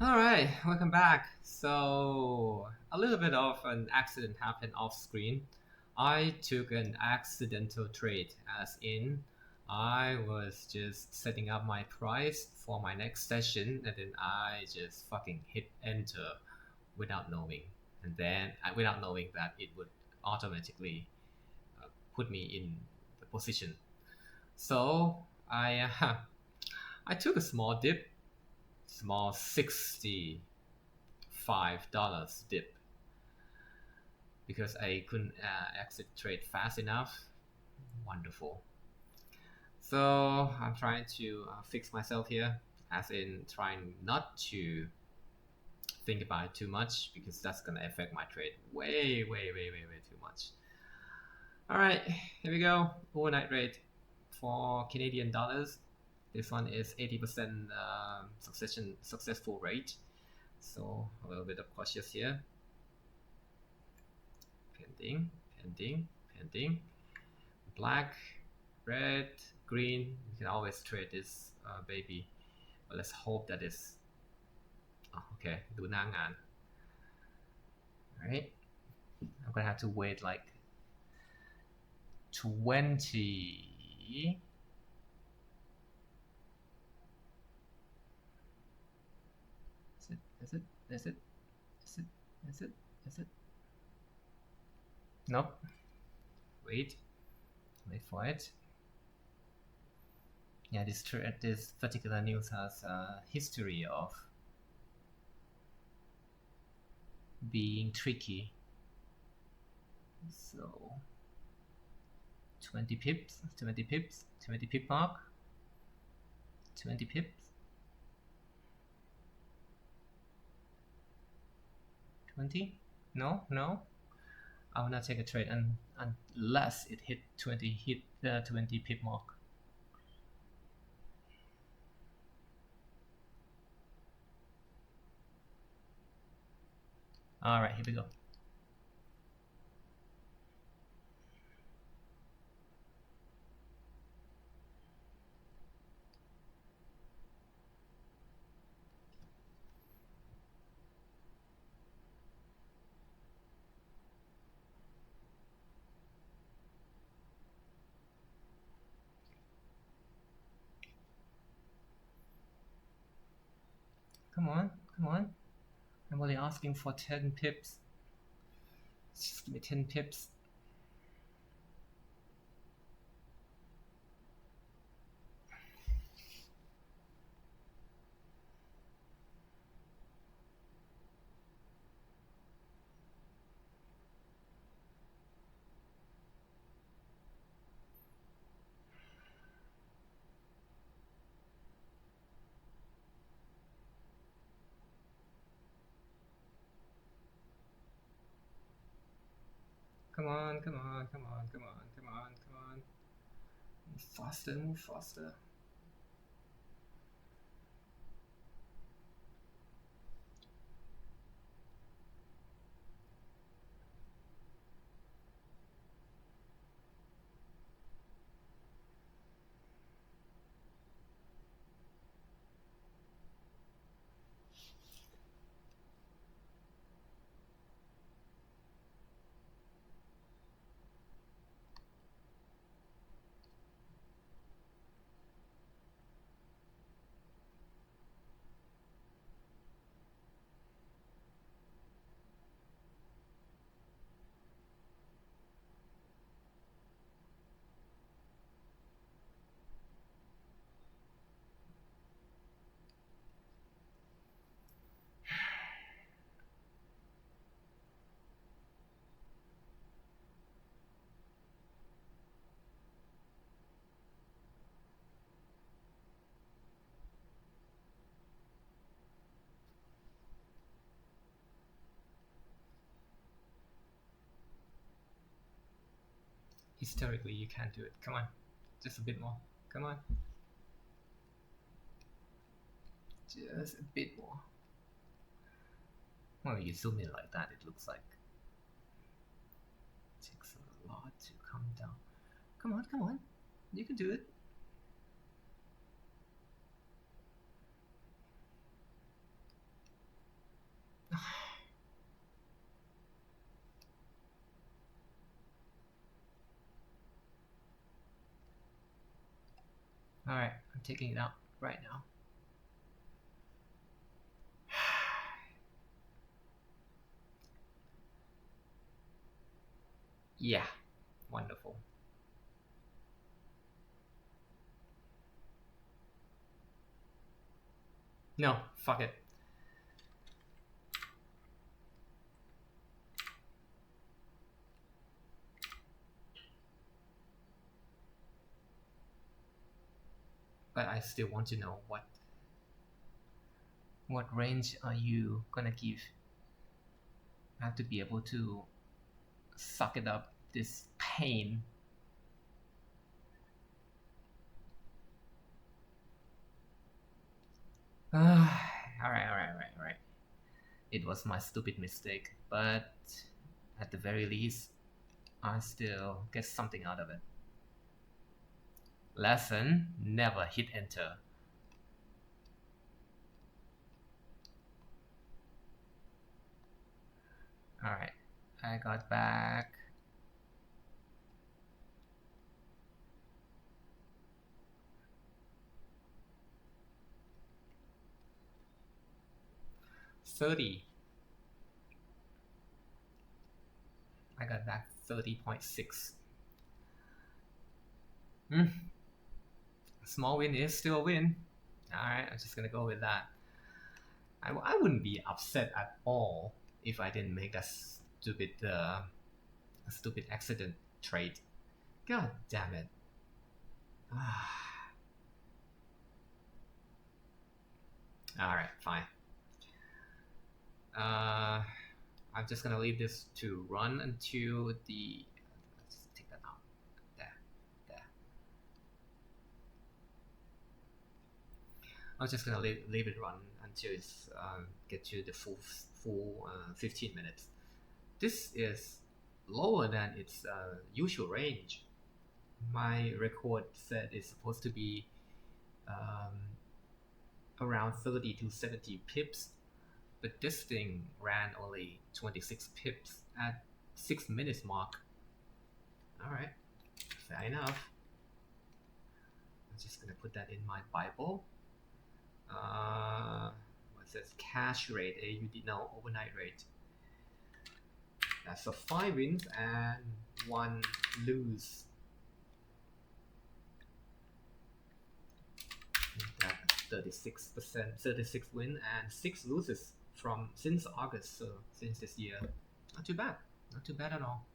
All right, welcome back. So, a little bit of an accident happened off screen. I took an accidental trade, as in, I was just setting up my price for my next session, and then I just fucking hit enter without knowing, and then without knowing that it would automatically put me in the position. So, I took a small dip, small $65 dip because I couldn't exit trade fast enough. Wonderful. So I'm trying to fix myself here, as in trying not to think about it too much because that's gonna affect my trade way too much. All right, here we go. Overnight rate for Canadian dollars. This one is 80% successful rate. So a little bit of cautious here. Pending, pending, pending. Black, red, green. You can always trade this baby. But let's hope that it's okay. ดูหน้างาน Alright. I'm gonna have to wait like 20. Is it? Is it? Is it? Is it? Is it? Is it? Nope. Wait. Wait for it. Yeah, this particular news has a history of being tricky. So 20 pips, 20 pips, 20 pip mark, 20 pips, 20. No, no, I will not take a trade unless it hit the 20 pip mark. All right, here we go. Come on, come on. I'm only asking for 10 pips. Just give me 10 pips. Come on, come on, come on, come on, come on, come on. Move faster, move faster. Historically, you can't do it. Come on, just a bit more. Come on. Just a bit more. Well, you zoom in like that, it looks like it takes a lot to come down. Come on, come on. You can do it. Alright, I'm taking it out right now. Yeah, wonderful. No, fuck it. But I still want to know what range are you gonna give? I have to be able to suck it up, this pain. Alright. It was my stupid mistake, but at the very least, I still get something out of it. Lesson: never hit enter. Alright, I got back. $30. I got back 30.6. Small win is still a win. Alright, I'm just gonna go with that. I wouldn't be upset at all if I didn't make a stupid accident trade. God damn it. Alright, fine. I'm just gonna leave this to run until the... Let's take that out. There. I'm just gonna leave it run until it's get to the full 15 minutes. This is lower than its usual range. My record said it's supposed to be around 30 to 70 pips, but this thing ran only 26 pips at 6 minutes mark. Alright, fair enough. I'm just gonna put that in my Bible. What says cash rate, AUD, no, overnight rate. So 5 wins and 1 lose. That's 36%, 36 win and 6 loses since August, so since this year. Not too bad at all.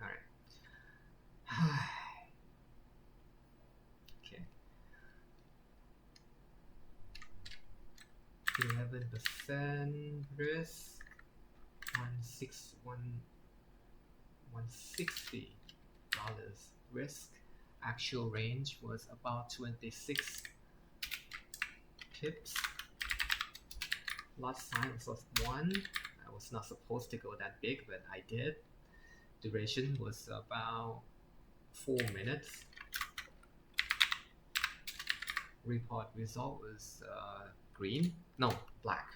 Alright. Okay. 11% risk. $160 risk. Actual range was about 26 pips. Lot size was 1. I was not supposed to go that big, but I did. Duration was about 4 minutes. Report result was green. No, black.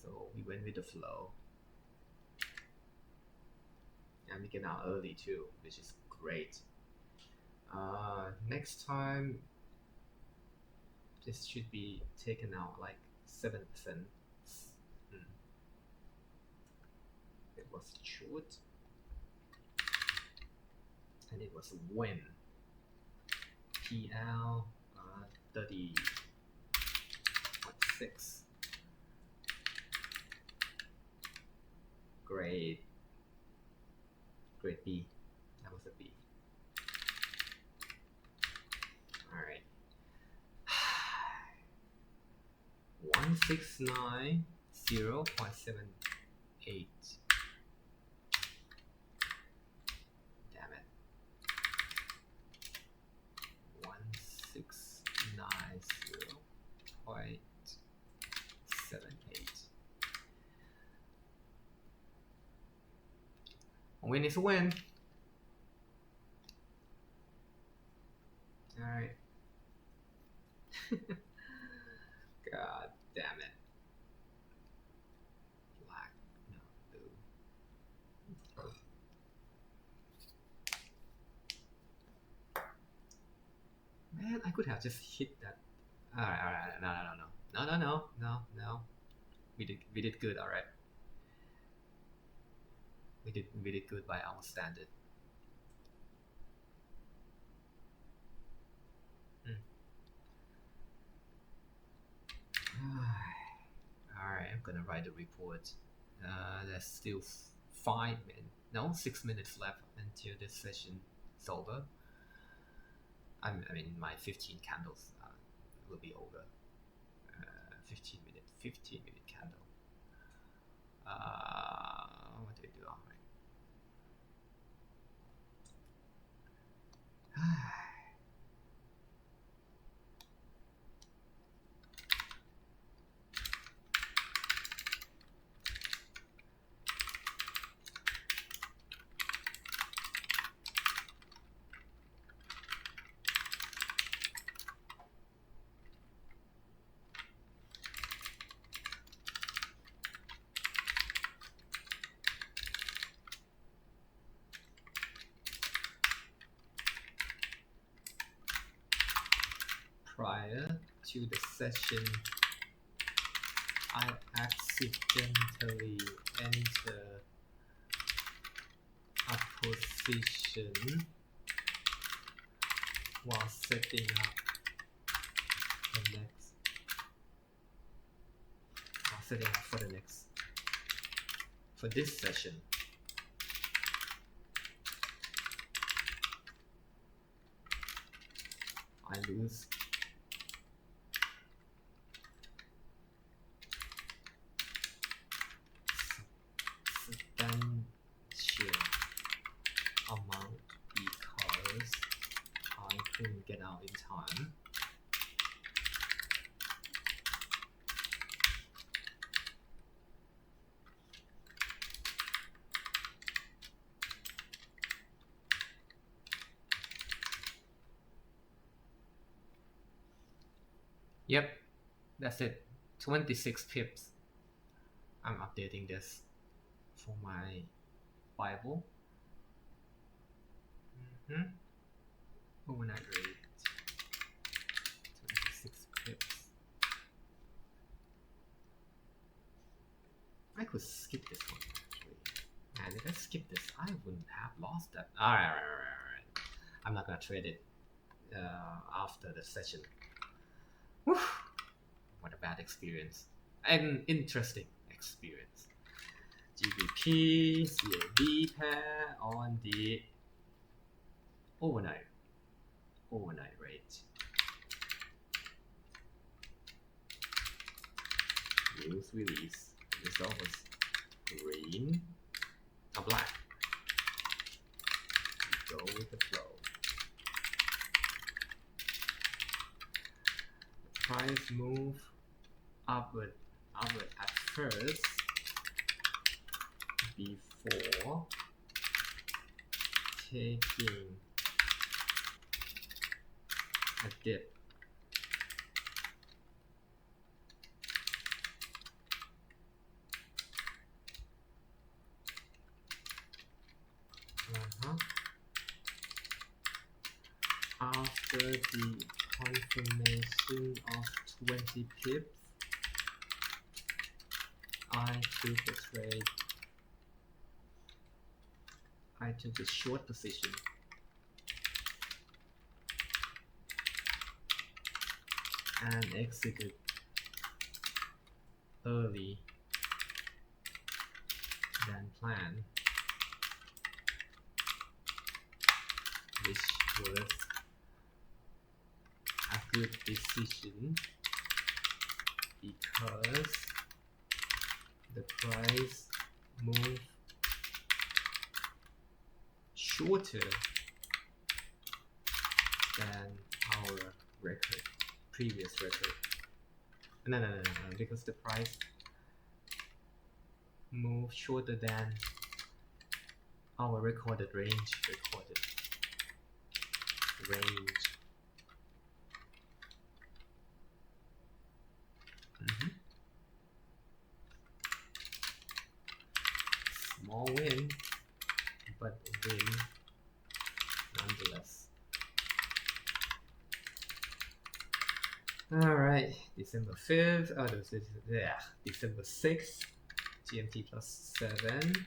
So we went with the flow. And we get out early too, which is great. Next time, this should be taken out like 7%. It was short, and it was a win. PL 30.6. Grade B. That was a B. Alright. 169.0.78. Damn it. 169.0.78. A win is a win. Alright. God damn it. Black. could have just hit that. All right. No. We did good. All right. We did good by our standard. All right. I'm gonna write the report. There's still 6 minutes left until this session is over. I mean, my 15 candles will be over. 15 minute candle. What do we do? All right. Prior to the session, I accidentally enter a position while setting up the next. While setting up for the next. For this session. I lose substantial amount because I couldn't get out in time. Yep, that's it. 26 pips. I'm updating this for my Bible. Overnight rate 26 pips. I could skip this one actually. And if I skip this, I wouldn't have lost that. Alright. I'm not gonna trade it after the session. Whew. What a bad experience. An interesting experience. GBPCAD pair on the overnight rate. News release. The result was green or black. We go with the flow. The price move upward at first before taking a dip. After the confirmation of 20 pips, I took a trade. I took a short position. And exited early than planned, which was a good decision because the price moved shorter than our previous record. No, because the price moved shorter than our recorded range. Small win, but a win nonetheless. All right, December 5th. Oh, December 6th. GMT plus 7.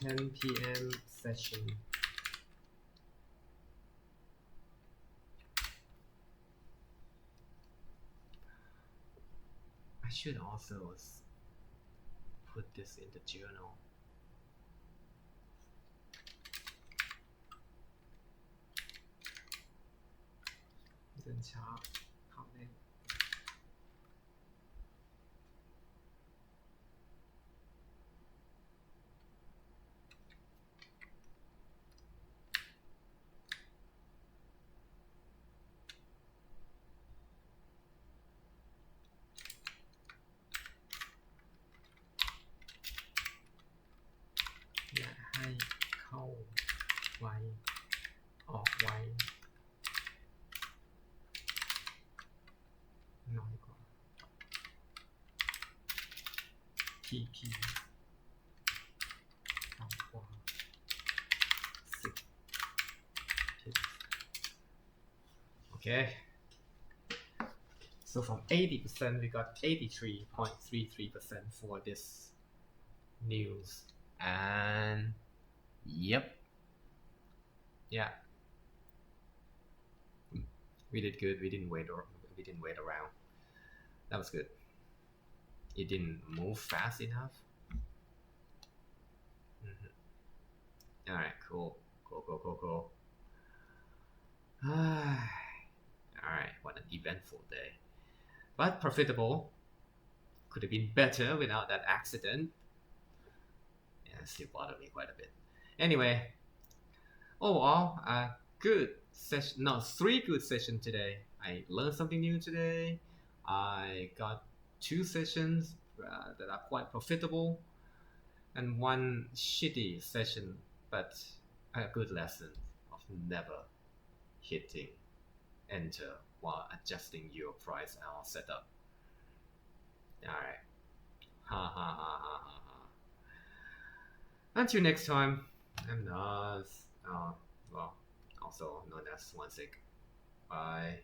10 p.m. session. I should also put this in the journal. Then chart, comment. Yeah, ให้เข้าไวออกไวน้อยกว่า PP ต่ำกว่า10 pips. Okay. So from 80%, we got 83.33% for this news. And yep. Yeah. We did good. We didn't wait around. That was good. It didn't move fast enough. All right, cool. Cool. All right, what an eventful day. But profitable. Could have been better without that accident. Yeah, it still bothered me quite a bit. Anyway, overall, good session. No, 3 good sessions today. I learned something new today. I got 2 sessions that are quite profitable, and 1 shitty session, but a good lesson of never hitting enter while adjusting your price or setup. Alright. Ha. Until next time, I'm Nas. Well, also known as One Sick. Bye.